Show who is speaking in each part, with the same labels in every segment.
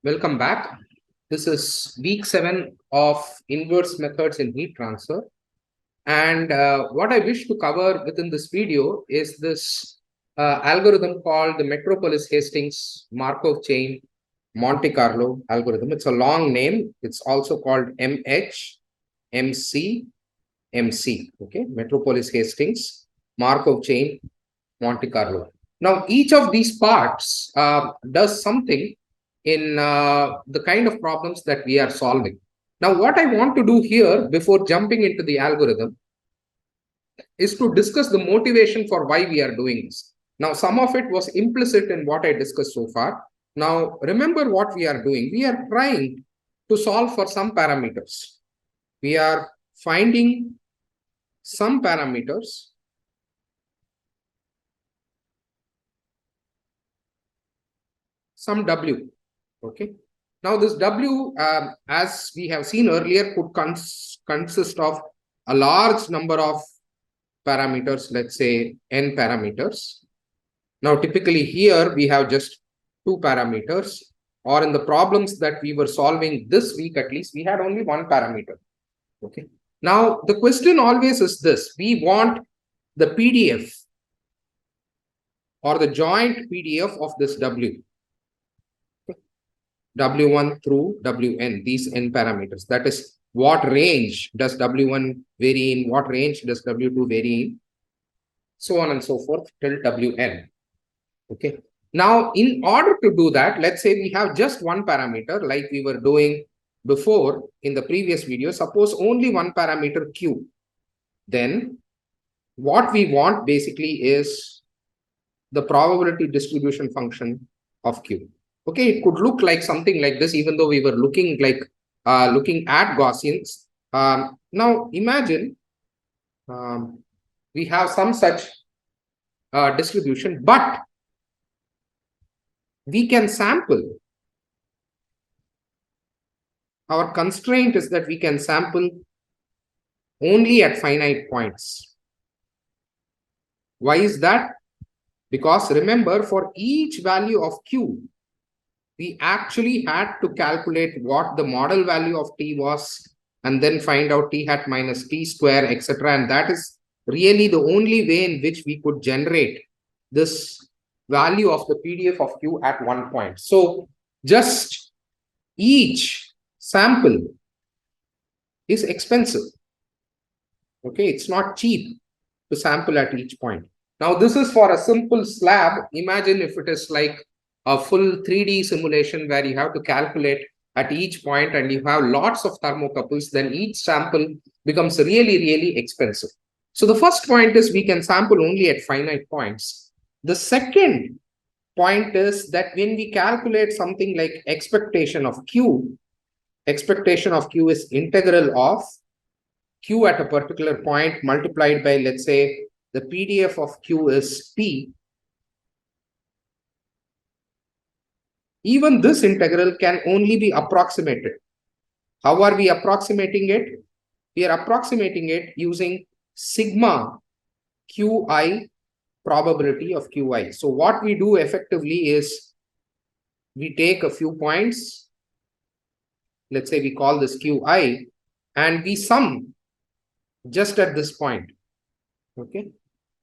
Speaker 1: Welcome back. This is week 7 of inverse methods in heat transfer. And what I wish to cover within this video is this algorithm called the Metropolis-Hastings Markov chain Monte Carlo algorithm. It's a long name. It's also called MHMCMC. Okay, Metropolis-Hastings Markov chain Monte Carlo. Now, each of these parts does something in the kind of problems that we are solving. Now, what I want to do here before jumping into the algorithm is to discuss the motivation for why we are doing this. Now, some of it was implicit in what I discussed so far. Now, remember what we are doing. We are trying to solve for some parameters. We are finding some parameters some W. Okay. Now this W, as we have seen earlier, could consist of a large number of parameters, let's say n parameters. Now, typically here we have just 2 parameters, or in the problems that we were solving this week, at least, we had only 1 parameter. Okay. Now, the question always is this: we want the PDF or the joint PDF of this W. W1 through Wn, these n parameters. That is, what range does W1 vary in, what range does W2 vary in, so on and so forth till Wn. Okay. Now, in order to do that, let's say we have just 1 parameter like we were doing before in the previous video. Suppose only 1 parameter Q. Then what we want basically is the probability distribution function of Q. Okay, it could look like something like this, even though we were looking at Gaussians. Now imagine we have some such distribution, but we can sample. Our constraint is that we can sample only at finite points. Why is that? Because remember, for each value of Q, we actually had to calculate what the model value of T was and then find out T hat minus T square, etc. And that is really the only way in which we could generate this value of the PDF of Q at one point. So just each sample is expensive. Okay, it's not cheap to sample at each point. Now, this is for a simple slab. Imagine if it is like a full 3D simulation where you have to calculate at each point and you have lots of thermocouples, then each sample becomes really, really expensive. So the first point is we can sample only at finite points. The second point is that when we calculate something like expectation of Q is integral of Q at a particular point multiplied by, let's say, the PDF of Q is P. Even this integral can only be approximated. How are we approximating it? We are approximating it using sigma Qi probability of Qi. So what we do effectively is we take a few points, let's say we call this Qi, and we sum just at this point. Okay.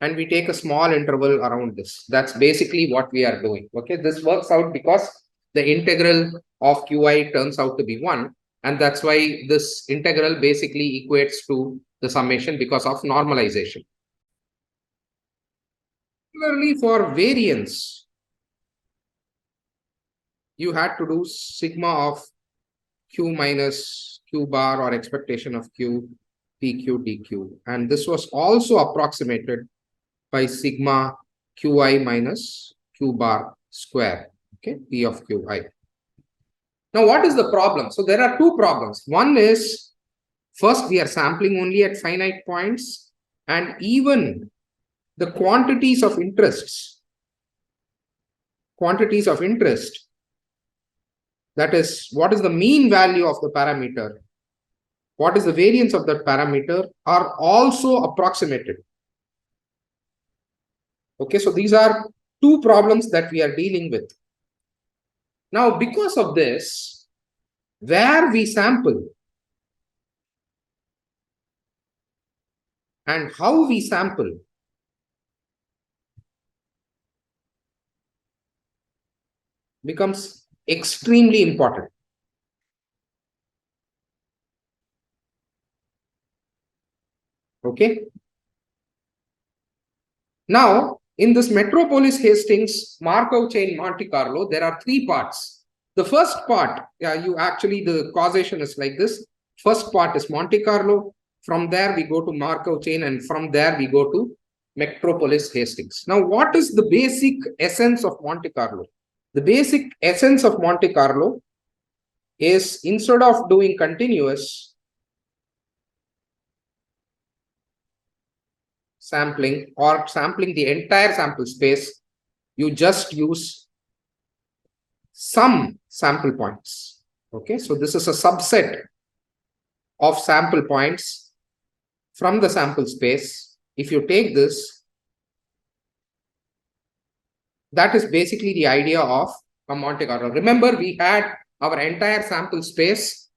Speaker 1: And we take a small interval around this. That's basically what we are doing. Okay. This works out because the integral of Qi turns out to be 1. And that's why this integral basically equates to the summation because of normalization. Similarly, for variance, you had to do sigma of Q minus Q bar or expectation of Q, PQ, DQ. And this was also approximated by sigma Qi minus Q bar square. Okay, P of Qi. Now, what is the problem? So there are 2 problems. One is, first, we are sampling only at finite points, and even the quantities of interest, that is, what is the mean value of the parameter, what is the variance of that parameter, are also approximated. Okay, so these are 2 problems that we are dealing with. Now, because of this, where we sample and how we sample becomes extremely important. Okay. Now, in this Metropolis Hastings Markov chain Monte Carlo, there are three parts. The first part, the causation is like this. First part is Monte Carlo. From there, we go to Markov chain, and from there, we go to Metropolis Hastings. Now, what is the basic essence of Monte Carlo? The basic essence of Monte Carlo is, instead of doing continuous sampling or sampling the entire sample space, you just use some sample points. Okay, so this is a subset of sample points from the sample space. If you take this, that is basically the idea of a Monte Carlo. Remember, we had our entire sample space,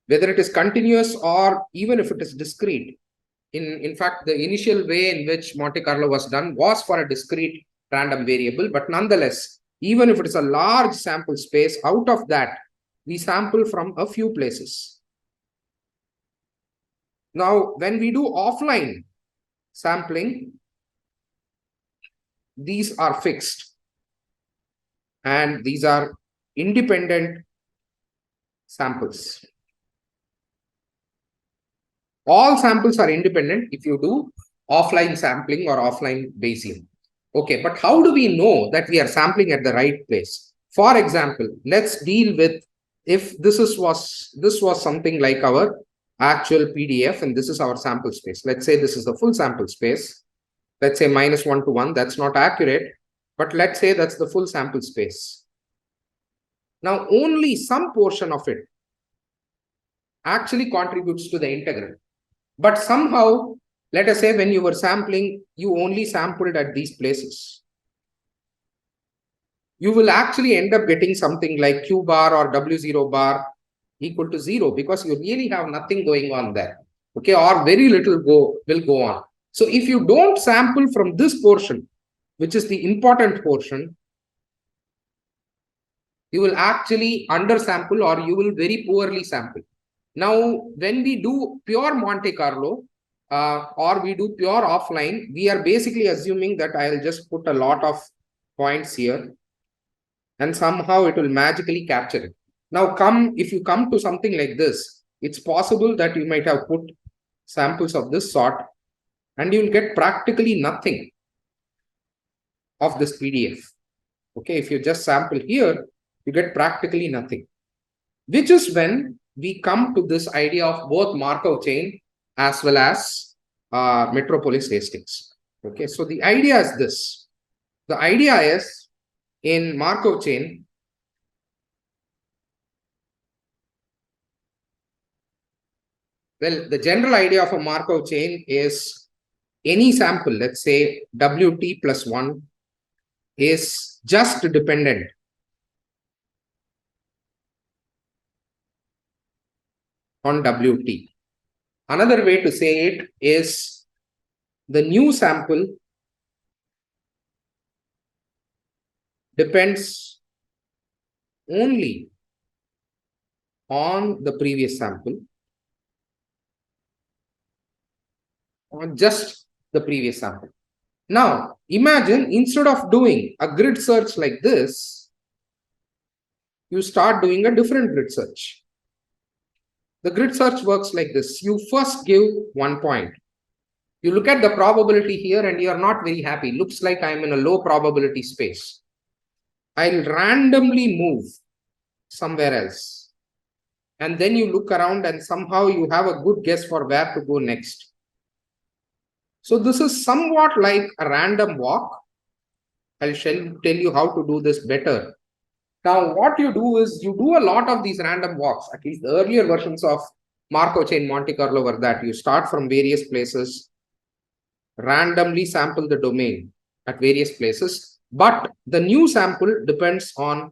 Speaker 1: whether it is continuous or even if it is discrete. In fact, the initial way in which Monte Carlo was done was for a discrete random variable, but nonetheless, even if it is a large sample space, out of that, we sample from a few places. Now, when we do offline sampling, these are fixed and these are independent samples. All samples are independent if you do offline sampling or offline Bayesian. Okay, but how do we know that we are sampling at the right place? For example, let's deal with, if this was something like our actual PDF and this is our sample space. Let's say this is the full sample space. Let's say -1 to 1. That's not accurate, but let's say that's the full sample space. Now, only some portion of it actually contributes to the integral. But somehow, let us say when you were sampling, you only sampled at these places. You will actually end up getting something like Q bar or W0 bar equal to 0 because you really have nothing going on there. Okay, or very little will go on. So if you don't sample from this portion, which is the important portion, you will actually undersample or you will very poorly sample. Now, when we do pure Monte Carlo or we do pure offline, we are basically assuming that I'll just put a lot of points here and somehow it will magically capture it. Now, if you come to something like this, it's possible that you might have put samples of this sort and you will get practically nothing of this PDF. Okay, if you just sample here, you get practically nothing, which is when we come to this idea of both Markov chain as well as Metropolis Hastings. Okay, so the idea is this. The idea is, in Markov chain, well, the general idea of a Markov chain is any sample, let's say WT plus 1, is just dependent on WT. Another way to say it is the new sample depends only on the previous sample, on just the previous sample. Now, imagine instead of doing a grid search like this, you start doing a different grid search. The grid search works like this. You first give 1 point. You look at the probability here and you are not very happy. Looks like I'm in a low probability space. I'll randomly move somewhere else. And then you look around and somehow you have a good guess for where to go next. So this is somewhat like a random walk. I'll tell you how to do this better. Now, what you do is you do a lot of these random walks. At least the earlier versions of Markov chain Monte Carlo were that you start from various places, randomly sample the domain at various places, but the new sample depends on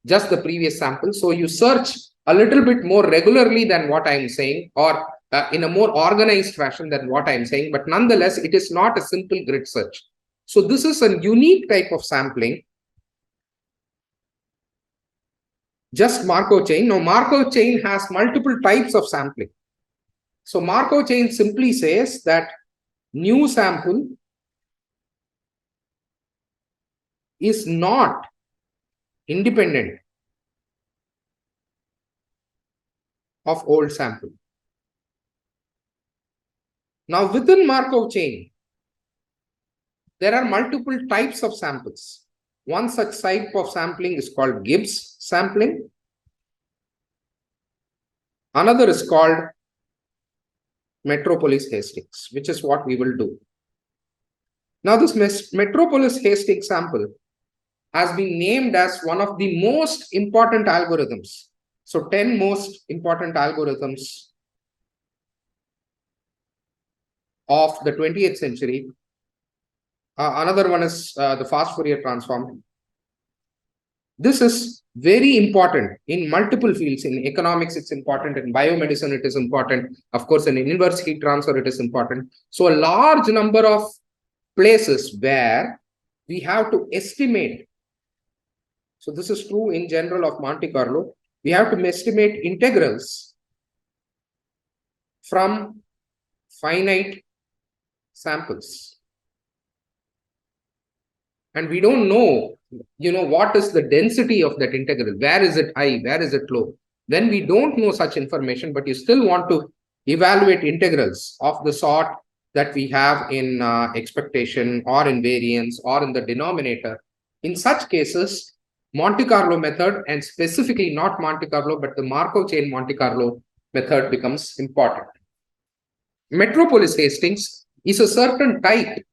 Speaker 1: just the previous sample. So you search a little bit more regularly than what I'm saying, or in a more organized fashion than what I'm saying, but nonetheless, it is not a simple grid search. So this is a unique type of sampling. Just Markov chain. Now, Markov chain has multiple types of sampling. So Markov chain simply says that new sample is not independent of old sample. Now, within Markov chain, there are multiple types of samples. One such type of sampling is called Gibbs sampling. Another is called Metropolis Hastings, which is what we will do. Now, this Metropolis Hastings sample has been named as one of the most important algorithms. So 10 most important algorithms of the 20th century. Another one is the fast Fourier transform. This is very important in multiple fields. In economics, it's important. In biomedicine, it is important. Of course, in inverse heat transfer, it is important. So a large number of places where we have to estimate. So this is true in general of Monte Carlo. We have to estimate integrals from finite samples. And we don't know, what is the density of that integral? Where is it high? Where is it low? Then we don't know such information, but you still want to evaluate integrals of the sort that we have in expectation or in variance or in the denominator. In such cases, Monte Carlo method, and specifically not Monte Carlo, but the Markov chain Monte Carlo method becomes important. Metropolis Hastings is a certain type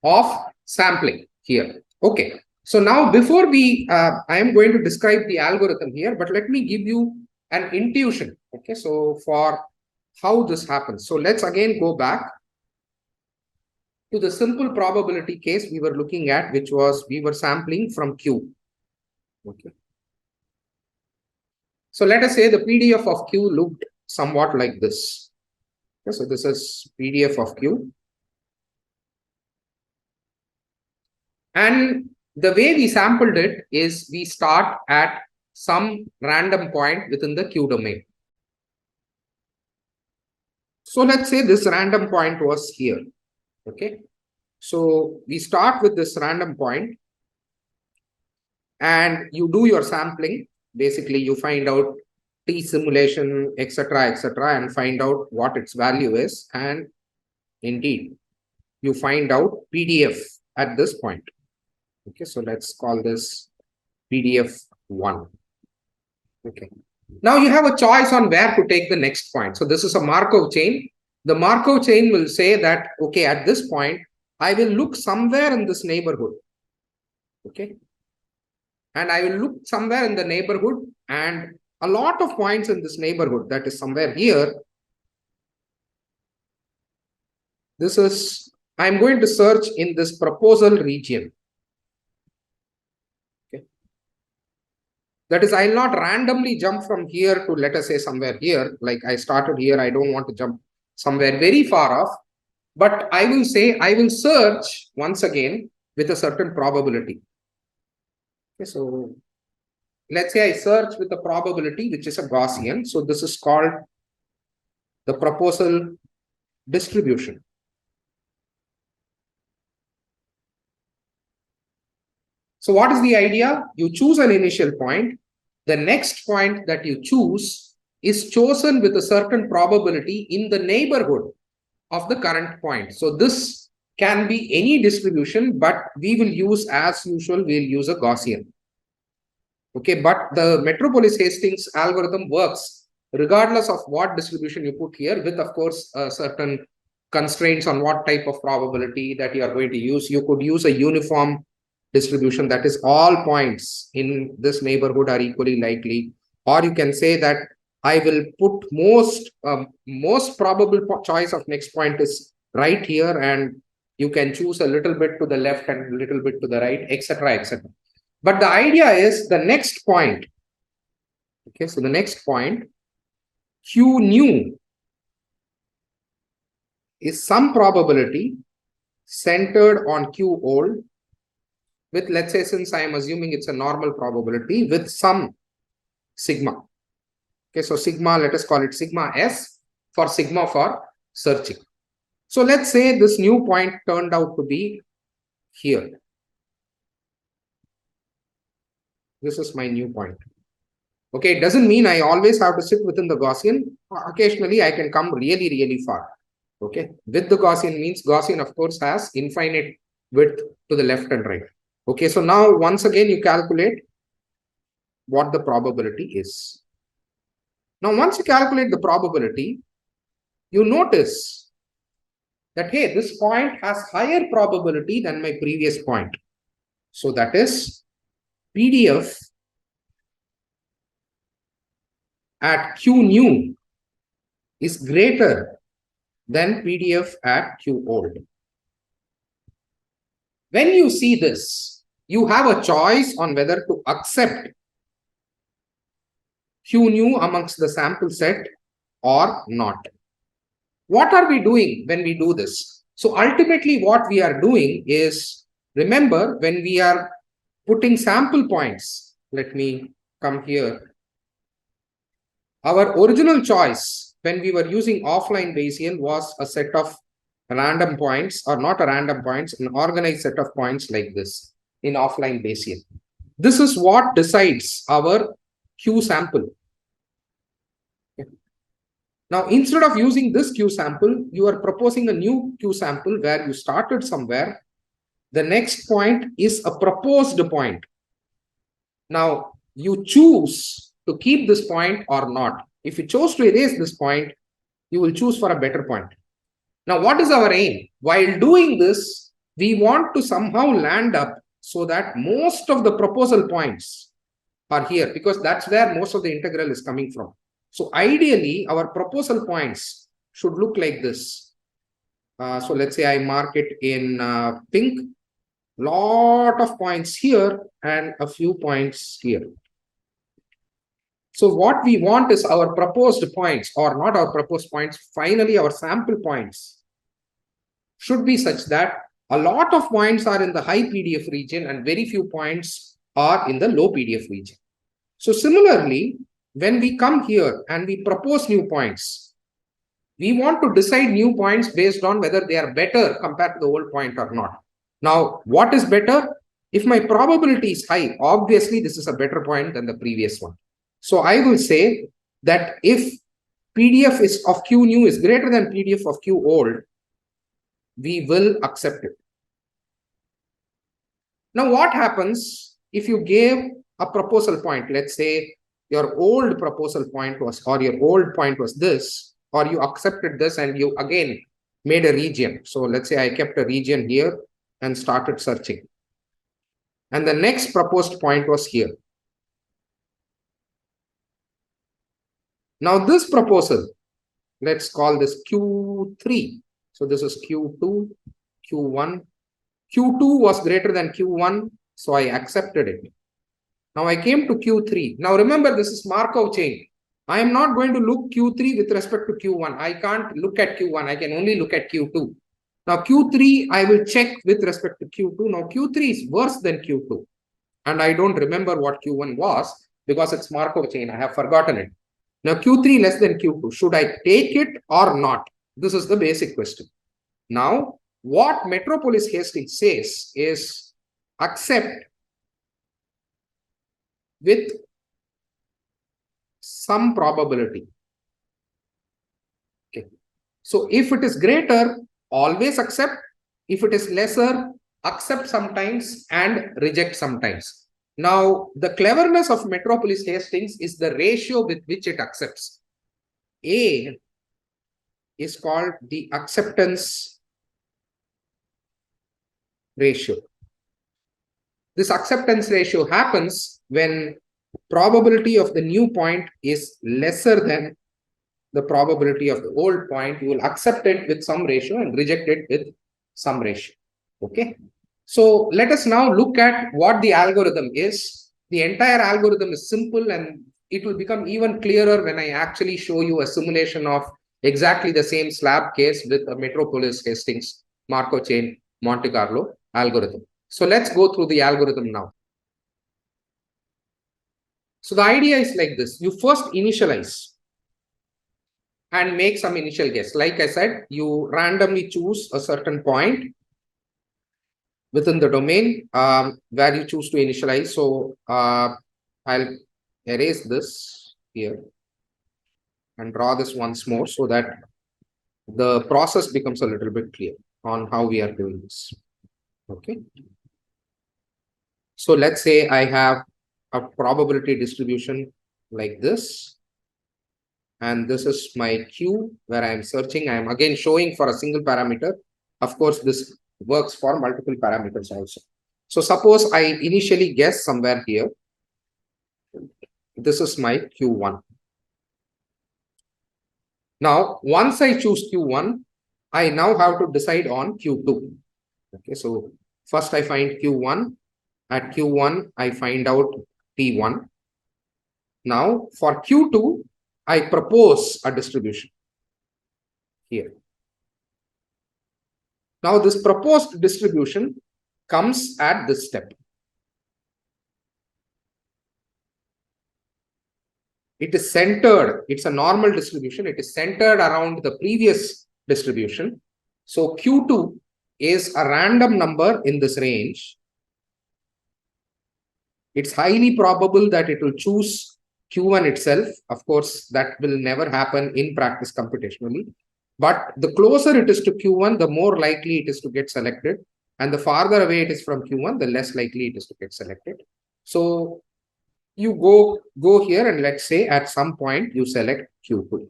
Speaker 1: of sampling here. Okay. So now before I am going to describe the algorithm here, but let me give you an intuition. Okay. So for how this happens. So let's again go back to the simple probability case we were looking at, which was we were sampling from Q. Okay. So let us say the PDF of Q looked somewhat like this. Okay, so this is PDF of Q. And the way we sampled it is we start at some random point within the Q domain. So let's say this random point was here. Okay. So we start with this random point and you do your sampling. Basically, you find out T simulation, etc., and find out what its value is. And indeed, you find out PDF at this point. Okay, so let's call this PDF 1. Okay. Now you have a choice on where to take the next point. So this is a Markov chain. The Markov chain will say that, okay, at this point, I will look somewhere in this neighborhood. Okay. And I will look somewhere in the neighborhood, and a lot of points in this neighborhood, that is somewhere here. This is, I'm going to search in this proposal region. Okay. That is, I'll not randomly jump from here to, let us say, somewhere here. Like I started here, I don't want to jump somewhere very far off. But I will say, I will search once again with a certain probability. Okay, so let's say I search with a probability, which is a Gaussian. So this is called the proposal distribution. So what is the idea? You choose an initial point. The next point that you choose is chosen with a certain probability in the neighborhood of the current point. So this can be any distribution, but we will use, as usual, we'll use a Gaussian. Okay, but the Metropolis Hastings algorithm works regardless of what distribution you put here, with, of course, certain constraints on what type of probability that you are going to use. You could use a uniform distribution, that is, all points in this neighborhood are equally likely. Or you can say that I will put most probable choice of next point is right here, and you can choose a little bit to the left and a little bit to the right, etc., etc. But the idea is the next point. Okay, so the next point, Q new, is some probability centered on Q old with, let's say, since I am assuming it's a normal probability, with some sigma. Okay, so sigma, let us call it sigma S for sigma for searching. So let's say this new point turned out to be here. This is my new point. Okay, it doesn't mean I always have to sit within the Gaussian. Occasionally, I can come really, really far. Okay, with the Gaussian means Gaussian, of course, has infinite width to the left and right. Okay, so now once again, you calculate what the probability is. Now, once you calculate the probability, you notice that, hey, this point has higher probability than my previous point. So that is PDF at Q new is greater than PDF at Q old. When you see this, you have a choice on whether to accept Q new amongst the sample set or not. What are we doing when we do this? So ultimately what we are doing is, remember, when we are putting sample points, let me come here. Our original choice when we were using offline Bayesian was a set of random points, or not a random points, an organized set of points like this in offline Bayesian. This is what decides our Q sample. Now, instead of using this Q sample, you are proposing a new Q sample where you started somewhere. The next point is a proposed point. Now, you choose to keep this point or not. If you chose to erase this point, you will choose for a better point. Now, what is our aim? While doing this, we want to somehow land up so that most of the proposal points are here, because that's where most of the integral is coming from. So ideally, our proposal points should look like this. So let's say I mark it in pink, lot of points here and a few points here. So what we want is our proposed points, or not our proposed points, finally our sample points should be such that a lot of points are in the high PDF region and very few points are in the low PDF region. So similarly, when we come here and we propose new points, we want to decide new points based on whether they are better compared to the old point or not. Now, what is better? If my probability is high, obviously this is a better point than the previous one. So I will say that if PDF is of Q new is greater than PDF of Q old, we will accept it. Now, what happens if you gave a proposal point? Let's say your old proposal point was, or your old point was this, or you accepted this and you again made a region. So let's say I kept a region here and started searching. And the next proposed point was here. Now this proposal, let's call this Q3. So this is Q2, Q1. Q2 was greater than Q1, so I accepted it. Now I came to Q3. Now remember, this is Markov chain. I am not going to look Q3 with respect to Q1. I can't look at Q1. I can only look at Q2. Now Q3, I will check with respect to Q2. Now Q3 is worse than Q2. And I don't remember what Q1 was because it's Markov chain. I have forgotten it. Now Q3 less than Q2. Should I take it or not? This is the basic question. Now, what Metropolis Hastings says is accept with some probability. Okay. So if it is greater, always accept. If it is lesser, accept sometimes and reject sometimes. Now, the cleverness of Metropolis Hastings is the ratio with which it accepts. A is called the acceptance ratio. This acceptance ratio happens when probability of the new point is lesser than the probability of the old point. You will accept it with some ratio and reject it with some ratio. Okay. So let us now look at what the algorithm is. The entire algorithm is simple, and it will become even clearer when I actually show you a simulation of exactly the same slab case with a Metropolis Hastings Markov chain Monte Carlo algorithm. So let's go through the algorithm now. So the idea is like this. You first initialize and make some initial guess. Like I said, you randomly choose a certain point within the domain where you choose to initialize. So I'll erase this here and draw this once more so that the process becomes a little bit clear on how we are doing this. Okay. So let's say I have a probability distribution like this. And this is my Q where I am searching. I am again showing for a single parameter. Of course, this works for multiple parameters also. So suppose I initially guess somewhere here. This is my Q1. Now, once I choose Q1, I now have to decide on Q2. Okay, so first I find Q1. At Q1, I find out T1. Now, for Q2, I propose a distribution here. Now, this proposed distribution comes at this step. It is centered. It's a normal distribution. It is centered around the previous distribution. So Q2 is a random number in this range. It's highly probable that it will choose Q1 itself. Of course, that will never happen in practice computationally. But the closer it is to Q1, the more likely it is to get selected. And the farther away it is from Q1, the less likely it is to get selected. So you go here and let's say at some point you select Q2.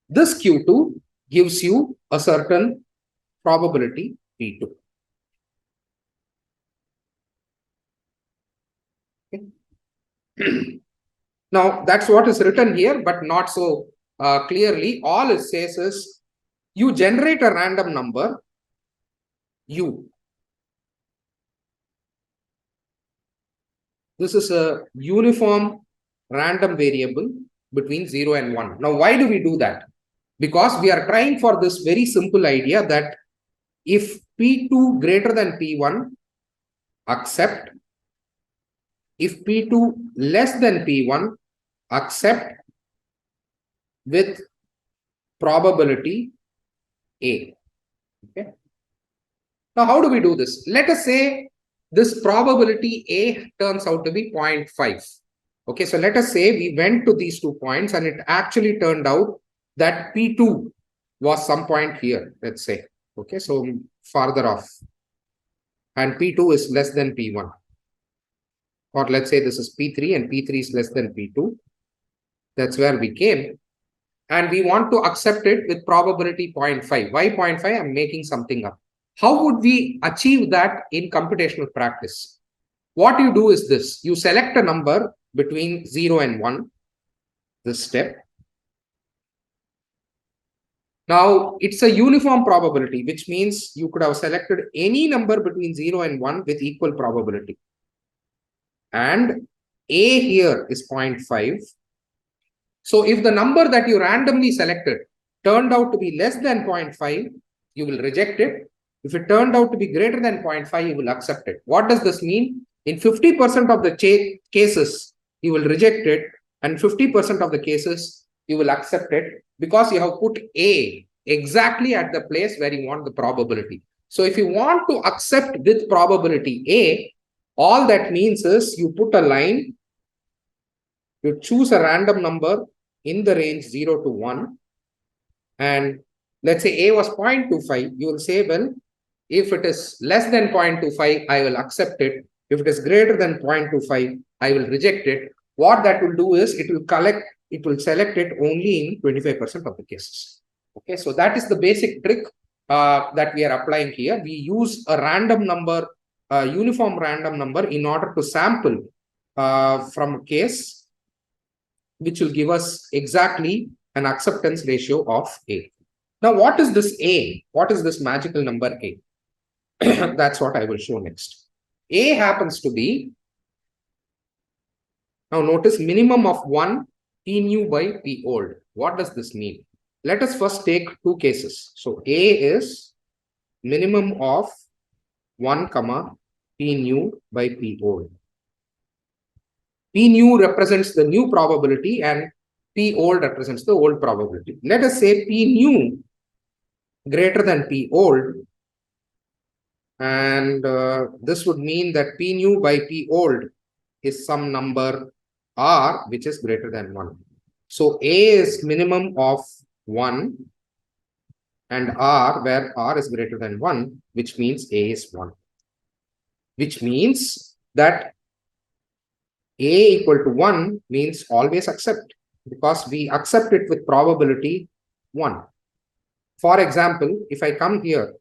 Speaker 1: This Q2 gives you a certain probability P2. Okay. Now that's what is written here, but not so clearly. All it says is you generate a random number U. This is a uniform random variable between 0 and 1. Now, why do we do that? Because we are trying for this very simple idea that if P2 greater than P1, accept. If P2 less than P1, accept with probability A. Okay. Now, how do we do this? Let us say this probability A turns out to be 0.5. Okay, so let us say we went to these 2 points and it actually turned out that P2 was some point here, let's say. Okay, so farther off. And P2 is less than P1. Or let's say this is P3 and P3 is less than P2. That's where we came. And we want to accept it with probability 0.5. Why 0.5? I'm making something up. How would we achieve that in computational practice? What you do is this. You select a number between 0 and 1, this step. Now, it's a uniform probability, which means you could have selected any number between 0 and 1 with equal probability. And A here is 0.5. So if the number that you randomly selected turned out to be less than 0.5, you will reject it. If it turned out to be greater than 0.5, you will accept it. What does this mean? In 50% of the cases, you will reject it. And 50% of the cases, you will accept it because you have put A exactly at the place where you want the probability. So if you want to accept with probability A, all that means is you put a line, you choose a random number in the range 0 to 1. And let's say A was 0.25, you will say, well, if it is less than 0.25, I will accept it. If it is greater than 0.25, I will reject it. What that will do is it will select it only in 25% of the cases. Okay, so that is the basic trick that we are applying here. We use a random number, a uniform random number in order to sample from a case, which will give us exactly an acceptance ratio of A. Now, what is this A? What is this magical number A? That's what I will show next. A happens to be, now notice, minimum of 1 P new by P old. What does this mean? Let us first take two cases. So A is minimum of 1 comma P new by P old. P new represents the new probability and P old represents the old probability. Let us say P new greater than P old, and this would mean that P new by P old is some number R which is greater than 1. So A is minimum of 1 and R where R is greater than 1, which means A is 1. Which means that A equal to 1 means always accept, because we accept it with probability 1. For example, if I come here,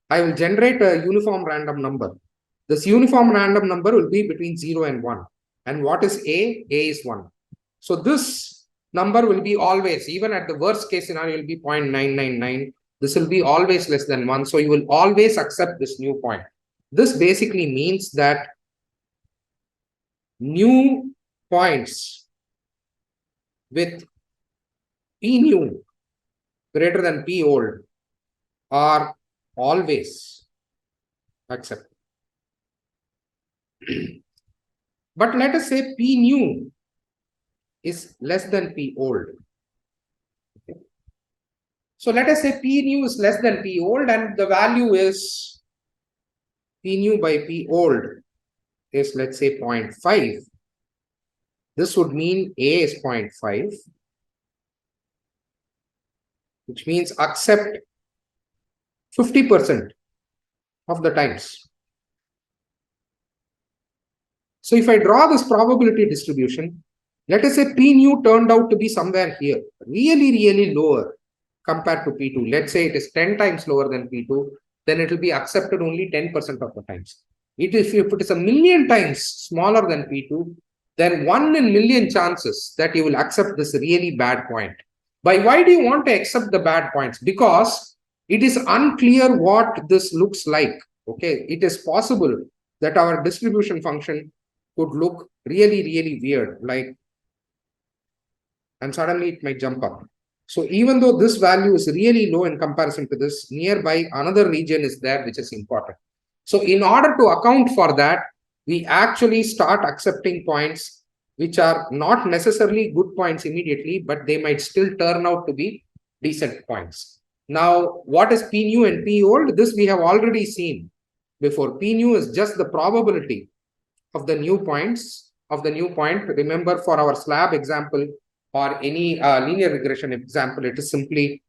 Speaker 1: I will generate a uniform random number. This uniform random number will be between 0 and 1. And what is A? A is 1. So this number will be always, even at the worst case scenario, will be 0.999. This will be always less than 1. So you will always accept this new point. This basically means that new points with P new greater than P old are always accepted. But let us say P new is less than P old. Okay. So let us say P new is less than P old and the value is P new by P old is, let's say, 0.5. This would mean A is 0.5, which means accept 50% of the times. So if I draw this probability distribution, let us say P new turned out to be somewhere here, really lower compared to P2. Let's say it is 10 times lower than P2, then it will be accepted only 10% of the times. If it is a million times smaller than P2, then 1 in million chances that you will accept this really bad point. Why do you want to accept the bad points? Because it is unclear what this looks like. Okay, it is possible that our distribution function could look really weird, like, and suddenly it might jump up. So even though this value is really low in comparison to this, nearby another region is there which is important. So in order to account for that, we actually start accepting points which are not necessarily good points immediately, but they might still turn out to be decent points. Now, what is P new and P old? This we have already seen before. P new is just the probability of the new points of the new point. Remember, for our slab example or any linear regression example, it is simply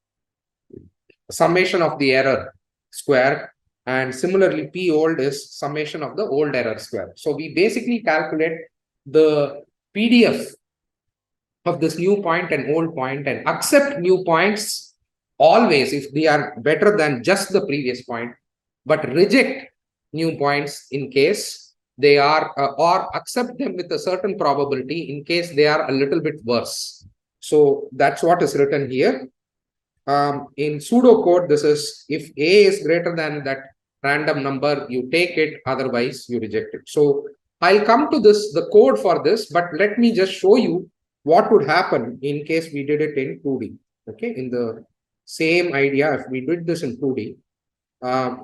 Speaker 1: summation of the error square. And similarly, P old is summation of the old error square. So we basically calculate the PDF of this new point and old point and accept new points always if they are better than just the previous point, but reject new points in case they are, or accept them with a certain probability in case they are a little bit worse. So that's what is written here. In pseudocode, this is if A is greater than that random number, you take it, otherwise you reject it. So I'll come to this, the code for this, but let me just show you what would happen in case we did it in 2D. Okay, in the same idea, if we did this in 2D,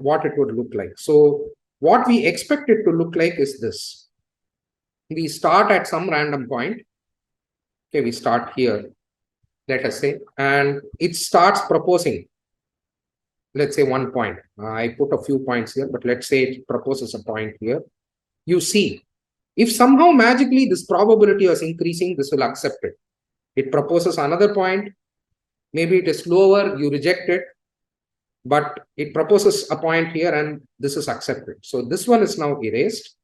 Speaker 1: what it would look like. So what we expect it to look like is this. We start at some random point. Okay, we start here, let us say, and it starts proposing, let's say, 1 point. I put a few points here, but let's say it proposes a point here. You see, if somehow magically this probability is increasing, this will accept it. It proposes another point. Maybe it is lower, you reject it, but it proposes a point here and this is accepted. So this one is now erased.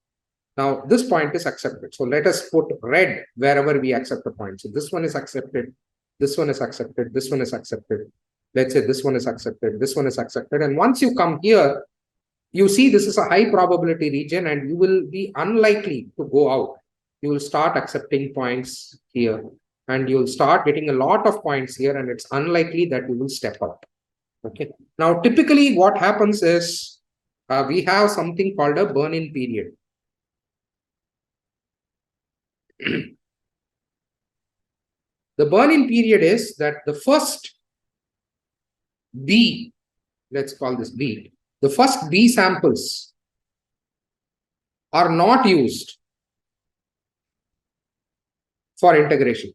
Speaker 1: Now this point is accepted. So let us put red wherever we accept the point. So this one is accepted. This one is accepted. This one is accepted. Let's say this one is accepted. This one is accepted. And once you come here, you see this is a high probability region and you will be unlikely to go out. You will start accepting points here and you'll start getting a lot of points here and it's unlikely that you will step out. Okay. Now, typically what happens is we have something called a burn-in period. The burn-in period is that the first B, let's call this B, the first B samples are not used for integration.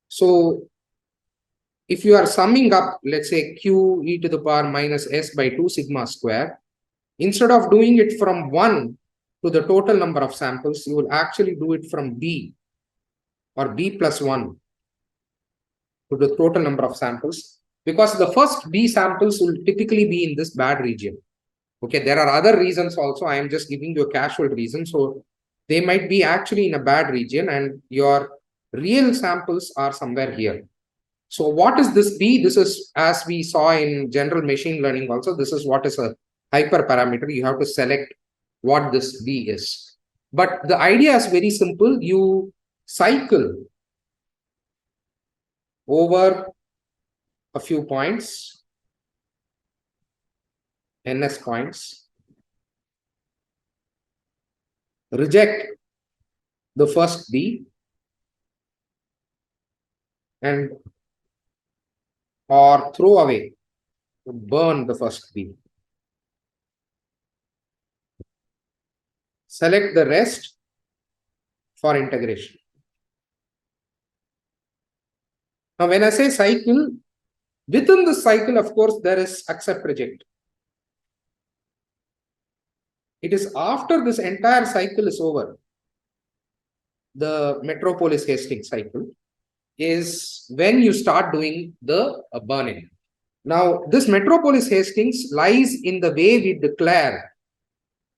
Speaker 1: So if you are summing up, let's say Q e to the power minus S by 2 sigma square, instead of doing it from 1 to the total number of samples, you will actually do it from B or B plus 1 to the total number of samples, because the first B samples will typically be in this bad region. Okay, there are other reasons also. I am just giving you a casual reason. So they might be actually in a bad region and your real samples are somewhere here. So what is this B? This is, as we saw in general machine learning also, this is what is a hyperparameter. You have to select what this B is. But the idea is very simple. You cycle over a few points, NS points, reject the first B, and or throw away, burn the first B. Select the rest for integration. Now, when I say cycle, within the cycle, of course, there is accept reject. It is after this entire cycle is over, the Metropolis Hastings cycle, is when you start doing the burning. Now, this Metropolis Hastings lies in the way we declare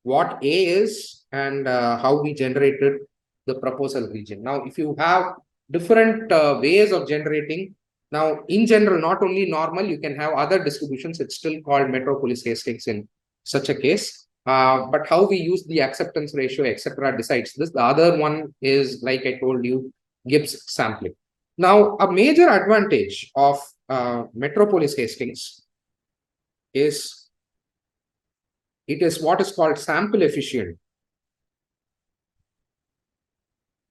Speaker 1: what A is and how we generated the proposal region. Now, if you have different ways of generating, now in general, not only normal, you can have other distributions. It's still called Metropolis Hastings in such a case. But how we use the acceptance ratio, etc., decides this. The other one is, like I told you, Gibbs sampling. Now, a major advantage of Metropolis Hastings is it is what is called sample efficient,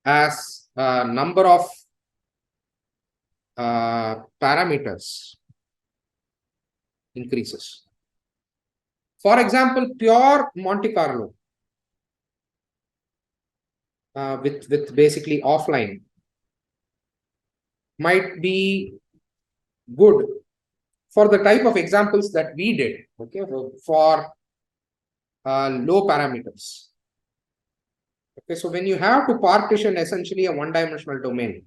Speaker 1: as number of parameters increases. For example, pure Monte Carlo with basically offline might be good for the type of examples that we did, okay, for low parameters. Okay, so when you have to partition essentially a one-dimensional domain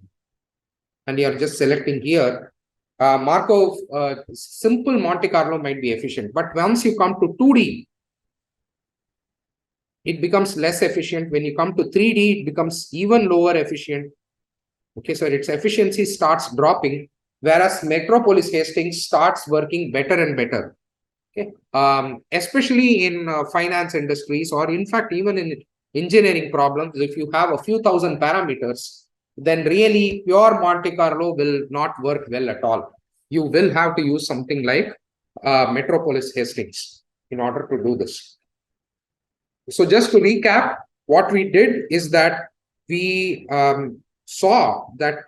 Speaker 1: and you are just selecting here, Markov simple Monte Carlo might be efficient, but once you come to 2D, it becomes less efficient. When you come to 3D, it becomes even lower efficient. Okay, so its efficiency starts dropping, whereas Metropolis Hastings starts working better and better. Okay, especially in finance industries, or in fact, even in engineering problems, if you have a few thousand parameters, then really pure Monte Carlo will not work well at all. You will have to use something like Metropolis Hastings in order to do this. So just to recap, what we did is that we saw that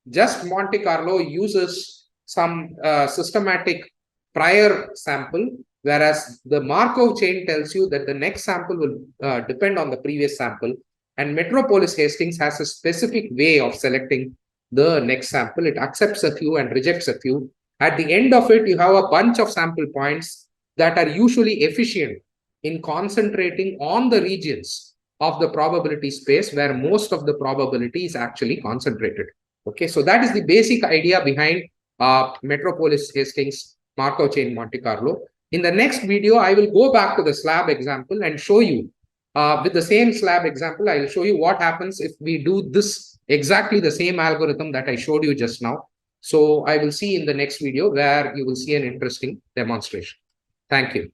Speaker 1: just Monte Carlo uses some systematic prior sample, whereas the Markov chain tells you that the next sample will depend on the previous sample, and Metropolis Hastings has a specific way of selecting the next sample. It accepts a few and rejects a few. At the end of it, you have a bunch of sample points that are usually efficient in concentrating on the regions of the probability space where most of the probability is actually concentrated. Okay, so that is the basic idea behind Metropolis Hastings Markov chain Monte Carlo. In the next video, I will go back to the slab example and show you with the same slab example. I will show you what happens if we do this exactly the same algorithm that I showed you just now. So I will see in the next video where you will see an interesting demonstration. Thank you.